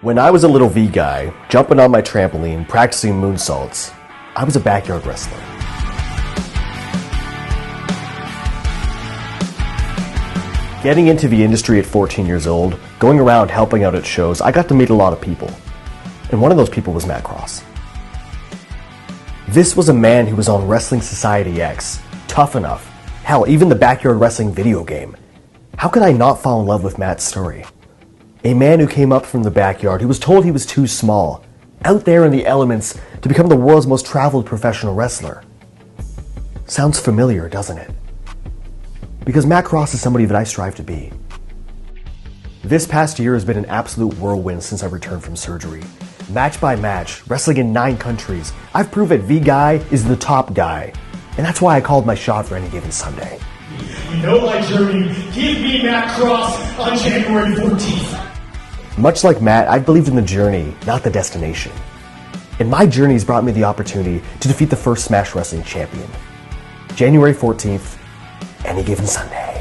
When I was a little V guy, jumping on my trampoline, practicing moonsaults, I was a backyard wrestler. Getting into the industry at 14 years old, going around helping out at shows, I got to meet a lot of people. And one of those people was Matt Cross. This was a man who was on Wrestling Society X, Tough Enough, hell, even the backyard wrestling video game. How could I not fall in love with Matt's story? A man who came up from the backyard, who was told he was too small, out there in the elements to become the world's most traveled professional wrestler. Sounds familiar, doesn't it? Because Matt Cross is somebody that I strive to be. This past year has been an absolute whirlwind since I returned from surgery. Match by match, wrestling in 9 countries, I've proved that V-Guy is the top guy. And that's why I called my shot for any given Sunday. You know my journey. Give me Matt Cross on January 14th. Much like Matt, I believed in the journey, not the destination. And my journey has brought me the opportunity to defeat the first Smash Wrestling champion. January 14th, any given Sunday.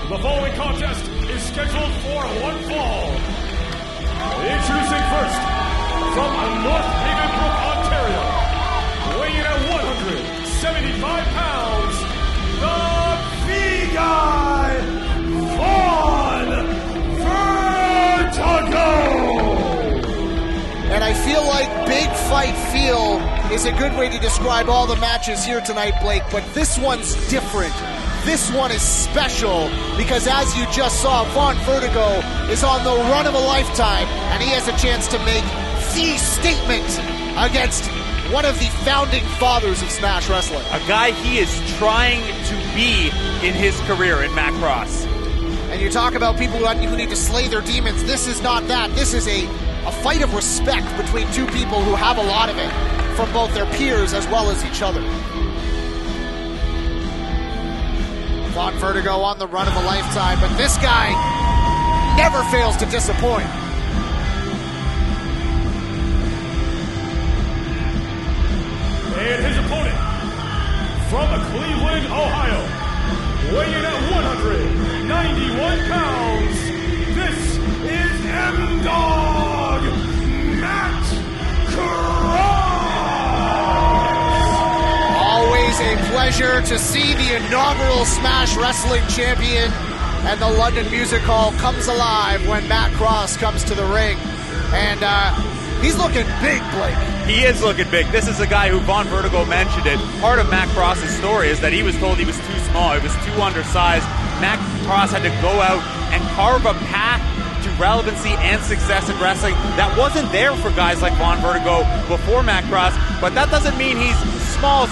The following contest is scheduled for one fall. Introducing first, from North Havenbrook, Ontario, weighing in at 175 pounds, the V-Guy, Vaughn Vertigo! And I feel like Big Fight Feel is a good way to describe all the matches here tonight, Blake, but this one's different. This one is special because, as you just saw, Vaughn Vertigo is on the run of a lifetime, and he has a chance to make the statement against one of the founding fathers of Smash Wrestling. A guy he is trying to be in his career in Matt Cross. And you talk about people who need to slay their demons. This is not that. This is a fight of respect between two people who have a lot of it from both their peers as well as each other. Vaughn Vertigo on the run of a lifetime, but this guy never fails to disappoint. And his opponent, from Cleveland, Ohio, weighing in at 191 pounds, this is M-Dog Matt Cross! Always a pleasure to see the inaugural Smash Wrestling champion, and the London Music Hall comes alive when Matt Cross comes to the ring. And he's looking big, Blake. He is looking big. This is a guy who Vaughn Vertigo mentioned it. Part of Matt Cross's story is that he was told he was too small, he was too undersized. Matt Cross had to go out and carve a path to relevancy and success in wrestling that wasn't there for guys like Vaughn Vertigo before Matt Cross, but that doesn't mean he's small.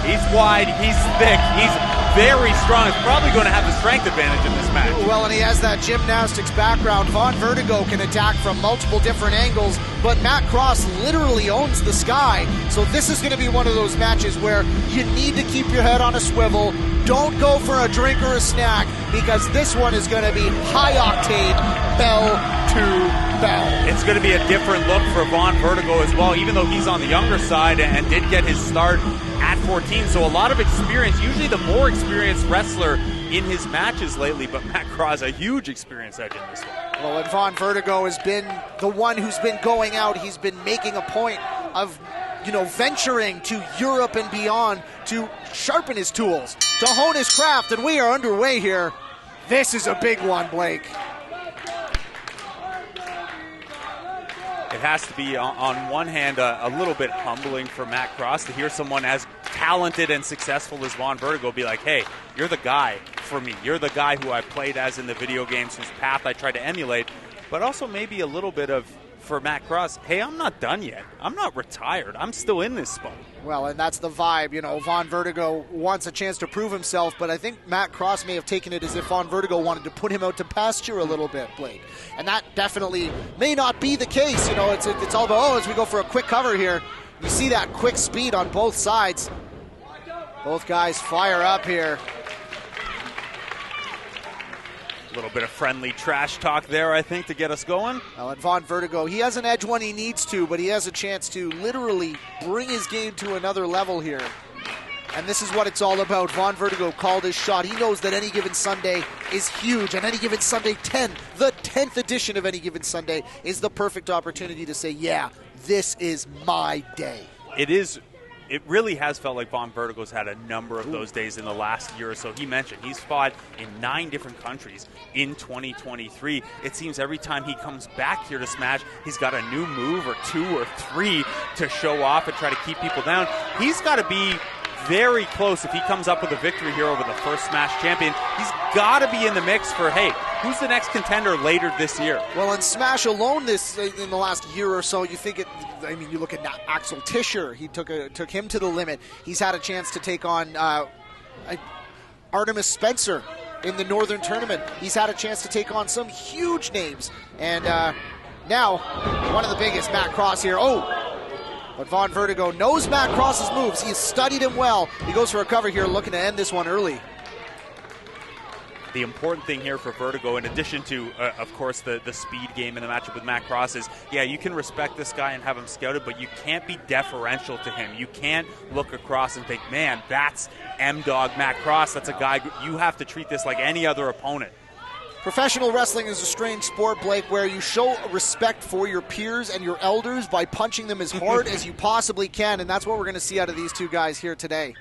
He's wide, he's thick, he's very strong. He's probably going to have the strength advantage in this match. Well, and he has that gymnastics background. Vaughn Vertigo can attack from multiple different angles, but Matt Cross literally owns the sky. So this is going to be one of those matches where you need to keep your head on a swivel. Don't go for a drink or a snack, because this one is going to be high octane, bell to bell. It's going to be a different look for Vaughn Vertigo as well, even though he's on the younger side and did get his start at 14. So a lot of experience, usually the more experienced wrestler in his matches lately, but Matt Cross, a huge experience edge in this one. Well, and Vaughn Vertigo has been the one who's been going out. He's been making a point of, venturing to Europe and beyond to sharpen his tools, to hone his craft, and we are underway here. This is a big one, Blake. It has to be, on one hand, a little bit humbling for Matt Cross to hear someone as talented and successful as Vaughn Vertigo be like, hey, you're the guy for me. You're the guy who I played as in the video games, whose path I tried to emulate. But also maybe a little bit of, for Matt Cross, hey, I'm not done yet. I'm not retired. I'm still in this spot. Well, and that's the vibe. Vaughn Vertigo wants a chance to prove himself, but I think Matt Cross may have taken it as if Vaughn Vertigo wanted to put him out to pasture a little bit, Blake. And that definitely may not be the case. It's all about, as we go for a quick cover here, you see that quick speed on both sides. Both guys fire up here. A little bit of friendly trash talk there, I think, to get us going. Well, and Vaughn Vertigo, he has an edge when he needs to, but he has a chance to literally bring his game to another level here. And this is what it's all about. Vaughn Vertigo called his shot. He knows that Any Given Sunday is huge, and Any Given Sunday 10, the 10th edition of Any Given Sunday, is the perfect opportunity to say, yeah, this is my day. It really has felt like Vaughn Vertigo's had a number of those days in the last year or so. He mentioned he's fought in 9 different countries in 2023. It seems every time he comes back here to Smash, he's got a new move or 2 or 3 to show off and try to keep people down. He's got to be very close if he comes up with a victory here over the first Smash champion. He's got to be in the mix for, hey, who's the next contender later this year? Well, in Smash alone in the last year or so, you look at Axel Tischer. He took him to the limit. He's had a chance to take on Artemis Spencer in the Northern Tournament. He's had a chance to take on some huge names. And now, one of the biggest, Matt Cross here. But Vaughn Vertigo knows Matt Cross's moves. He's studied him well. He goes for a cover here, looking to end this one early. The important thing here for Vertigo, in addition to, of course, the speed game in the matchup with Matt Cross is, yeah, you can respect this guy and have him scouted, but you can't be deferential to him. You can't look across and think, man, that's M-Dog Matt Cross. That's a guy, you have to treat this like any other opponent. Professional wrestling is a strange sport, Blake, where you show respect for your peers and your elders by punching them as hard as you possibly can, and that's what we're going to see out of these two guys here today.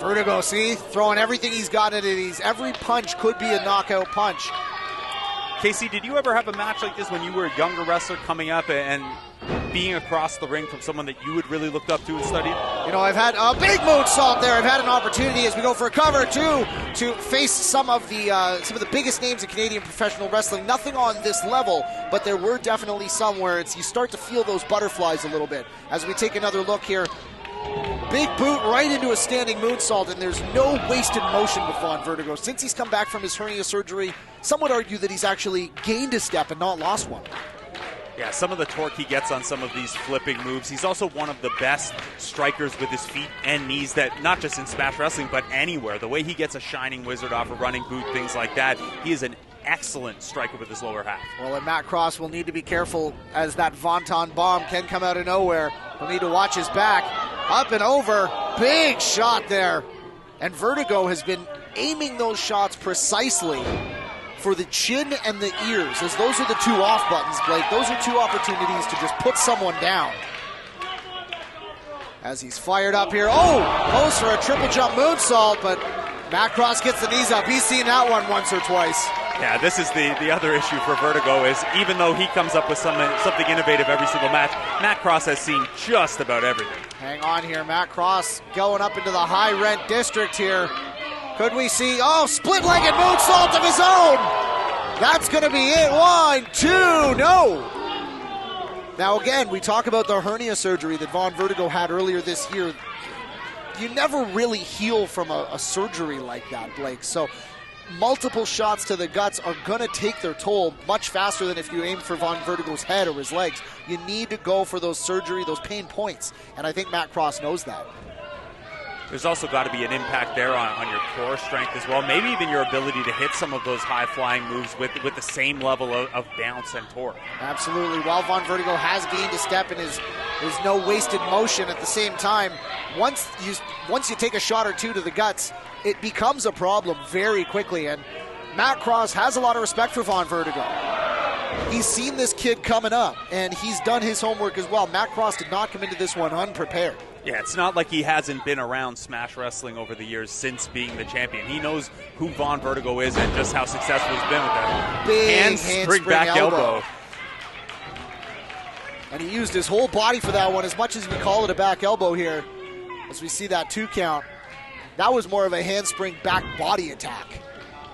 Vertigo, see, throwing everything he's got into these. Every punch could be a knockout punch. Casey, did you ever have a match like this when you were a younger wrestler coming up and being across the ring from someone that you had really looked up to and studied? You know, I've had a big moonsault there. I've had an opportunity as we go for a cover, too, to face some of the biggest names in Canadian professional wrestling. Nothing on this level, but there were definitely some where you start to feel those butterflies a little bit. As we take another look here, big boot right into a standing moonsault, and there's no wasted motion with Vaughn Vertigo. Since he's come back from his hernia surgery, some would argue that he's actually gained a step and not lost one. Yeah, some of the torque he gets on some of these flipping moves. He's also one of the best strikers with his feet and knees, that not just in Smash Wrestling, but anywhere. The way he gets a Shining Wizard off a running boot, things like that, he is an excellent striker with his lower half. Well, and Matt Cross will need to be careful, as that Vonton bomb can come out of nowhere. He'll need to watch his back. Up and over. Big shot there. And Vertigo has been aiming those shots precisely for the chin and the ears, as those are the 2 off buttons, Blake. Those are 2 opportunities to just put someone down. As he's fired up here. Goes for a triple jump moonsault, but Matt Cross gets the knees up. He's seen that one once or twice. Yeah, this is the other issue for Vertigo, is even though he comes up with something innovative every single match, Matt Cross has seen just about everything. Hang on here, Matt Cross going up into the high rent district here. Could we see, split-legged moonsault of his own? That's going to be it. 1, 2, no. Now again, we talk about the hernia surgery that Vaughn Vertigo had earlier this year. You never really heal from a surgery like that, Blake. So multiple shots to the guts are going to take their toll much faster than if you aim for Vaughn Vertigo's head or his legs. You need to go for those pain points. And I think Matt Cross knows that. There's also got to be an impact there on your core strength as well. Maybe even your ability to hit some of those high-flying moves with the same level of bounce and torque. Absolutely. While Vaughn Vertigo has gained a step and is no wasted motion at the same time, once you take a shot or 2 to the guts, it becomes a problem very quickly. And Matt Cross has a lot of respect for Vaughn Vertigo. He's seen this kid coming up, and he's done his homework as well. Matt Cross did not come into this one unprepared. Yeah, it's not like he hasn't been around Smash Wrestling over the years since being the champion. He knows who Vaughn Vertigo is and just how successful he's been with that. Big handspring back elbow. And he used his whole body for that one, as much as we call it a back elbow here. As we see that 2 count, that was more of a handspring back body attack.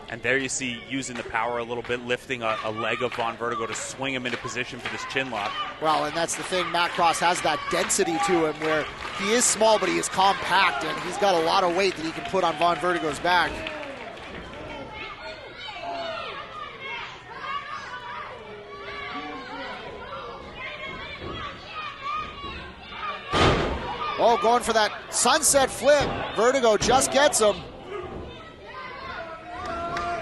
And there you see using the power a little bit, lifting a leg of Vaughn Vertigo to swing him into position for this chin lock. Well, and that's the thing. Matt Cross has that density to him where he is small, but he is compact, and he's got a lot of weight that he can put on Vaughn Vertigo's back. Going for that sunset flip. Vertigo just gets him.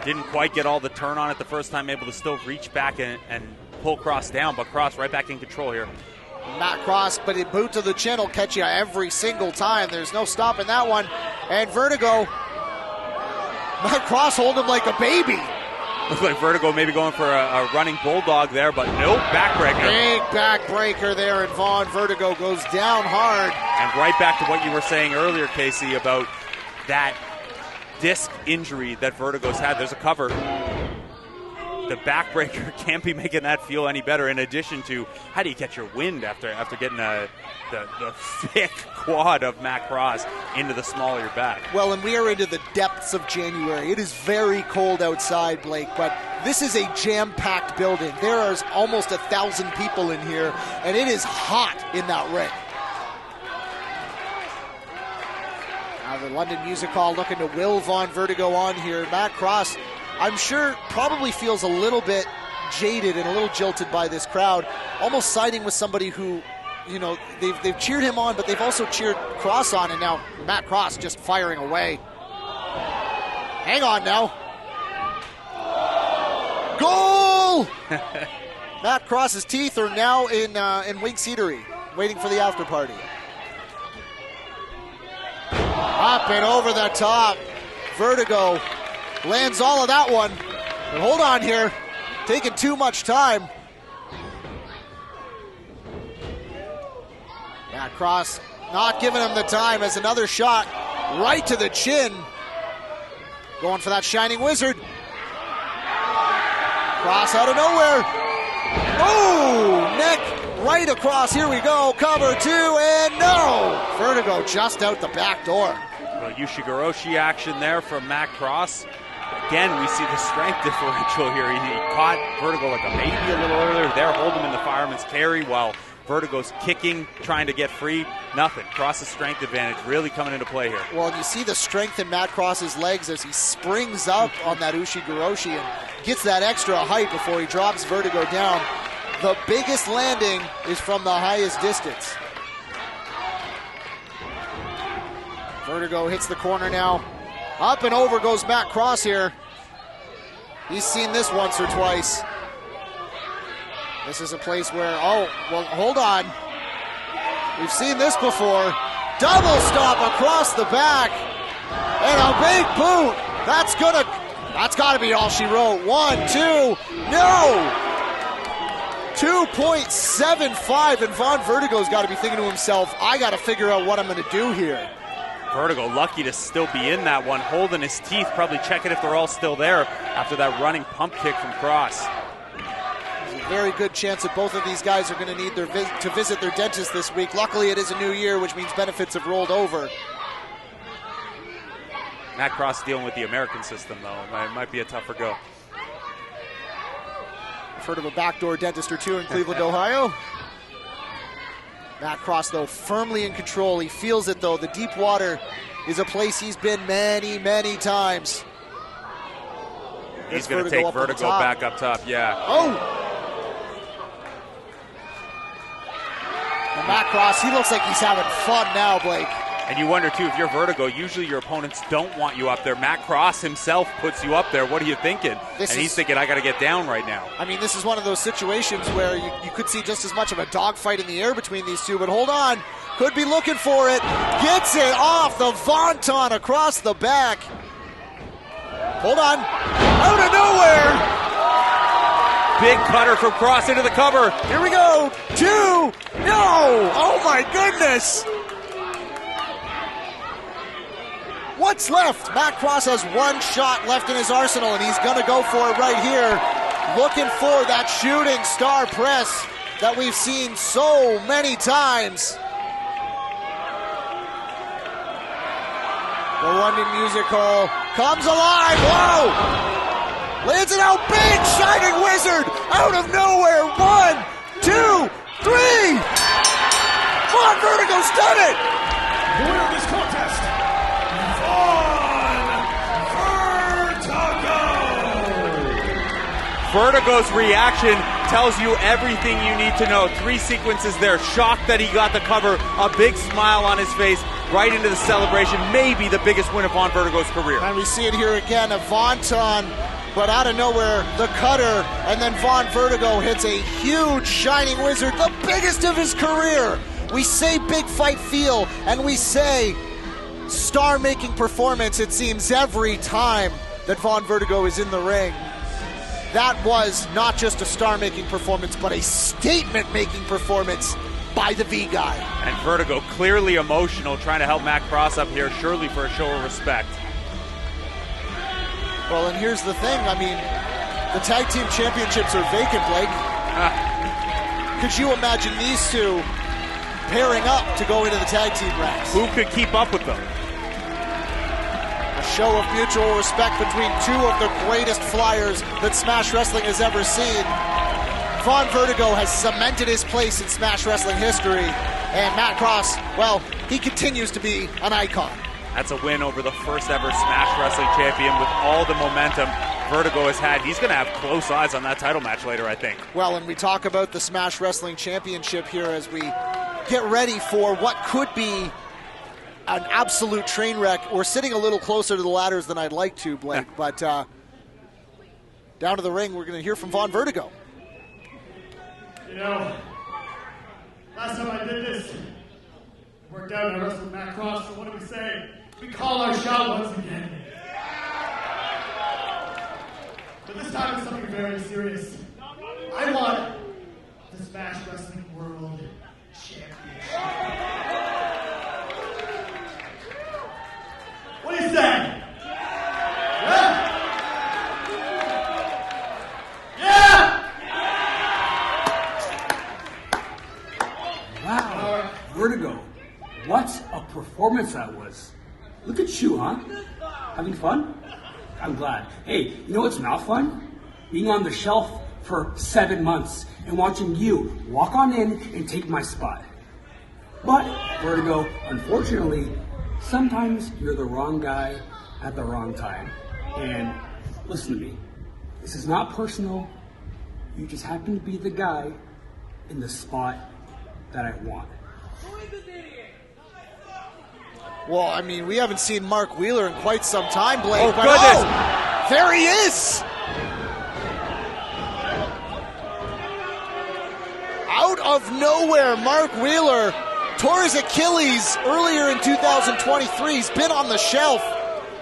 Didn't quite get all the turn on it the first time, able to still reach back and pull Cross down, but Cross right back in control here. Matt Cross, but a boot to the chin will catch you every single time. There's no stopping that one. And Vertigo, Matt Cross holding him like a baby. Looks like Vertigo maybe going for a running bulldog there, but no backbreaker. Big backbreaker there, and Vaughn Vertigo goes down hard. And right back to what you were saying earlier, Casey, about that disc injury that Vertigo's had. There's a cover. The backbreaker can't be making that feel any better, in addition to how do you catch your wind after getting the thick quad of Matt Cross into the small of your back. Well, and we are into the depths of January. It is very cold outside, Blake, but this is a jam-packed building. There is almost 1,000 people in here, and it is hot in that ring. Now the London Music Hall looking to will Vaughn Vertigo on here. Matt Cross, I'm sure, probably feels a little bit jaded and a little jilted by this crowd, almost siding with somebody who, you know, they've cheered him on, but they've also cheered Cross on, and now Matt Cross just firing away. Hang on now. Goal! Matt Cross's teeth are now in Wink Eatery, waiting for the after party. Up and over the top. Vertigo lands all of that one. But hold on here. Taking too much time. Matt Cross not giving him the time as another shot right to the chin. Going for that Shining Wizard. Cross out of nowhere. Oh, neck right across. Here we go. Cover two, and no. Vertigo just out the back door. Well, Ushigoroshi action there from Matt Cross. Again, we see the strength differential here. He caught Vertigo like a maybe a little earlier there, hold him in the fireman's carry while Vertigo's kicking, trying to get free. Nothing. Cross's strength advantage really coming into play here. Well, you see the strength in Matt Cross's legs as he springs up on that Ushigoroshi and gets that extra height before he drops Vertigo down. The biggest landing is from the highest distance. Vertigo hits the corner now. Up and over goes Matt Cross here. He's seen this once or twice. This is a place where, oh, well, hold on. We've seen this before. Double stop across the back. And a big boot. That's got to be all she wrote. 1, 2, no! 2.75, and Vaughn Vertigo's got to be thinking to himself, I got to figure out what I'm going to do here. Vertigo lucky to still be in that one, holding his teeth, probably checking if they're all still there after that running pump kick from Cross. There's a very good chance that both of these guys are going to need to visit their dentist this week. Luckily, it is a new year, which means benefits have rolled over. Matt Cross dealing with the American system, though. It might be a tougher go. I've heard of a backdoor dentist or two in Cleveland, Ohio. Matt Cross, though, firmly in control. He feels it, though. The deep water is a place he's been many, many times. He's going to take Vertigo back up top, yeah. Oh! And Matt Cross, he looks like he's having fun now, Blake. And you wonder, too, if you're Vertigo, usually your opponents don't want you up there. Matt Cross himself puts you up there. What are you thinking? He's thinking, I got to get down right now. I mean, this is one of those situations where you could see just as much of a dogfight in the air between these two, but hold on. Could be looking for it. Gets it off the Vonton across the back. Hold on. Out of nowhere. Big cutter from Cross into the cover. Here we go. 2. No. Oh, my goodness. What's left? Matt Cross has one shot left in his arsenal, and he's going to go for it right here. Looking for that shooting star press that we've seen so many times. The London Music Hall comes alive. Whoa! Lands it out big. Shining Wizard out of nowhere. 1, 2, 3. Vaughn Vertigo's done it. The winner of this contest, Vertigo's reaction tells you everything you need to know. 3 sequences there. Shocked that he got the cover. A big smile on his face. right into the celebration, maybe the biggest win of Vaughn Vertigo's career. And we see it here again, a Vonton, but out of nowhere, the cutter, and then Vaughn Vertigo hits a huge Shining Wizard, the biggest of his career. We say big fight feel, and we say star-making performance, it seems, every time that Vaughn Vertigo is in the ring. That was not just a star-making performance, but a statement-making performance by the V guy. And Vertigo clearly emotional, trying to help Matt Cross up here, surely for a show of respect. Well, and here's the thing, I mean, the tag team championships are vacant, Blake. Could you imagine these two pairing up to go into the tag team ranks? Who could keep up with them? A show of mutual respect between two of the greatest flyers that Smash Wrestling has ever seen. Vaughn Vertigo has cemented his place in Smash Wrestling history, and Matt Cross, well, he continues to be an icon. That's a win over the first ever Smash Wrestling champion with all the momentum Vertigo has had. He's going to have close eyes on that title match later, I think. Well, and we talk about the Smash Wrestling Championship here as we get ready for what could be an absolute train wreck. We're sitting a little closer to the ladders than I'd like to, Blake, but down to the ring, we're going to hear from Vaughn Vertigo. You know, last time I did this, worked out and I wrestled Matt Cross, so what do we say? We call our shot once again. But this time it's something very serious. I want the Smash Wrestling World Championship. What do you say? Yeah? Yeah! Wow, Vertigo. What a performance that was. Look at you, huh? Having fun? I'm glad. Hey, you know what's not fun? Being on the shelf for 7 months and watching you walk on in and take my spot. But, Vertigo, unfortunately, sometimes you're the wrong guy at the wrong time. And listen to me. This is not personal. You just happen to be the guy in the spot that I want. Well, I mean, we haven't seen Mark Wheeler in quite some time, Blake. Oh, but goodness. oh, there he is! Out of nowhere, Mark Wheeler tore his Achilles earlier in 2023. He's been on the shelf,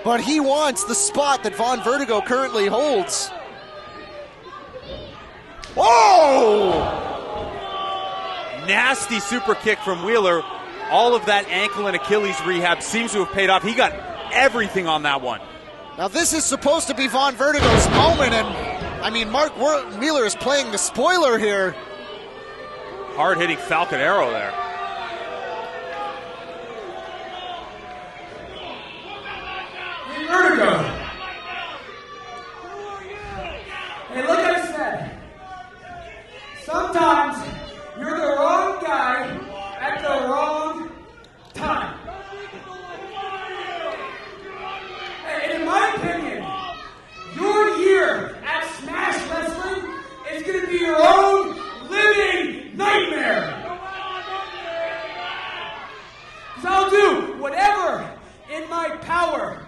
but he wants the spot that Vaughn Vertigo currently holds. Whoa! Nasty super kick from Wheeler. All of that ankle and Achilles rehab seems to have paid off. He got everything on that one. Now this is supposed to be Vaughn Vertigo's moment, and I mean, Mark Wheeler is playing the spoiler here. Hard-hitting Falcon Arrow there. Vertigo. Hey, like I said, sometimes you're the wrong guy at the wrong time. And in my opinion, your year at Smash Wrestling is going to be your own living nightmare. Because I'll do whatever in my power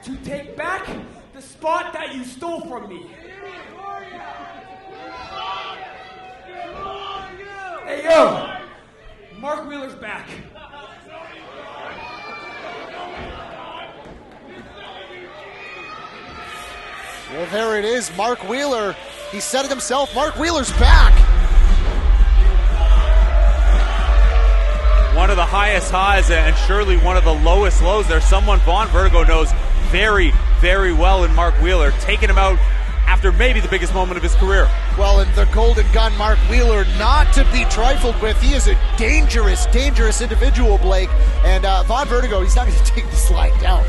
to take back the spot that you stole from me. Hey, yo! Mark Wheeler's back. Well, there it is, Mark Wheeler. He said it himself, Mark Wheeler's back. One of the highest highs and surely one of the lowest lows. There's someone Vaughn Vertigo knows very, very well in Mark Wheeler, taking him out after maybe the biggest moment of his career. Well, and the Golden Gun, Mark Wheeler, not to be trifled with. He is a dangerous, dangerous individual, Blake. And Vaughn Vertigo, he's not going to take the slide down.